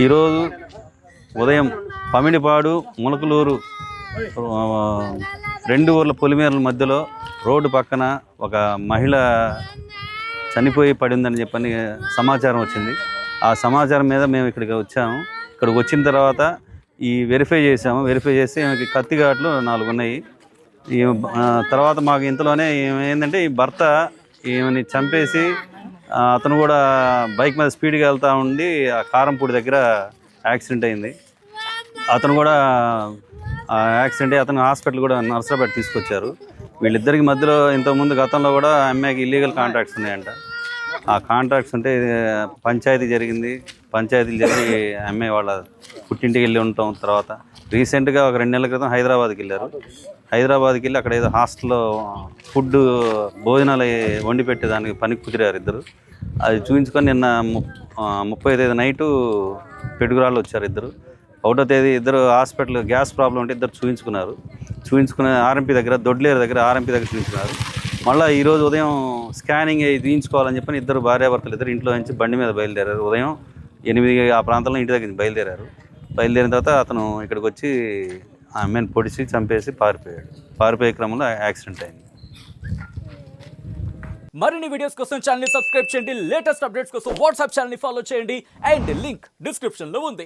ఈరోజు ఉదయం పమిడిపాడు ములకలూరు రెండు ఊర్ల పొలిమేరల మధ్యలో రోడ్డు పక్కన ఒక మహిళ చనిపోయి పడిందని చెప్పని సమాచారం వచ్చింది. ఆ సమాచారం మీద మేము ఇక్కడికి వచ్చాము. ఇక్కడికి వచ్చిన తర్వాత వెరిఫై చేసాము. వెరిఫై చేసి ఆమెకి కత్తిఘాట్లు 4 ఉన్నాయి. ఈ తర్వాత మాకు ఇంతలోనే ఏంటంటే ఈ భర్త ఈమెని చంపేసి అతను కూడా బైక్ మీద స్పీడ్గా వెళ్తూ ఉండి ఆ కారంపూడి దగ్గర యాక్సిడెంట్ అయింది. అతను కూడా యాక్సిడెంట్ అయ్యి అతను హాస్పిటల్ కూడా నర్సరాపేట తీసుకొచ్చారు. వీళ్ళిద్దరికి మధ్యలో ఇంతకుముందు గతంలో కూడా అమ్మాయికి ఇల్లీగల్ కాంట్రాక్ట్స్ ఉన్నాయంట. ఆ కాంట్రాక్ట్స్ ఉంటే పంచాయతీ జరిగింది. పంచాయతీలు జరిగి అమ్మాయి వాళ్ళ పుట్టింటికి వెళ్ళి ఉంటాం. తర్వాత రీసెంట్గా ఒక 2 నెలల క్రితం హైదరాబాద్కి వెళ్ళారు. హైదరాబాద్కి వెళ్ళి అక్కడ ఏదో హాస్టల్లో ఫుడ్ భోజనాలు వండి పెట్టేదానికి పనికి కుదిరారు ఇద్దరు. అది చూపించుకొని నిన్న 30వ తేదీ నైటు పెట్టుకురాళ్ళు వచ్చారు ఇద్దరు. 1వ తేదీ ఇద్దరు హాస్పిటల్ గ్యాస్ ప్రాబ్లం ఉంటే ఇద్దరు చూపించుకుని ఆర్ఎంపీ దగ్గర దొడ్లేరు దగ్గర ఆర్ఎంపీ దగ్గర చూపించుకున్నారు. మళ్ళీ ఈరోజు ఉదయం స్కానింగ్ తీయించుకోవాలని చెప్పని ఇద్దరు భార్యాభర్తలు ఇద్దరు ఇంట్లో నుంచి బండి మీద బయలుదేరారు. ఉదయం 8 ఆ ప్రాంతంలో ఇంటి దగ్గర బయలుదేరారు. బయలుదేరిన తర్వాత అతను ఇక్కడికి వచ్చి ఆ అమ్మాయిని పొడిచి చంపేసి పారిపోయాడు. పారిపోయే క్రమంలో యాక్సిడెంట్ అయింది. మరిన్ని వీడియోస్ కోసం ఛానల్ ని సబ్స్క్రైబ్ చేయండి. లేటెస్ట్ అప్డేట్స్ కోసం వాట్సాప్ ఛానల్ ని ఫాలో చేయండి. అండ్ లింక్ డిస్క్రిప్షన్ లో ఉంది.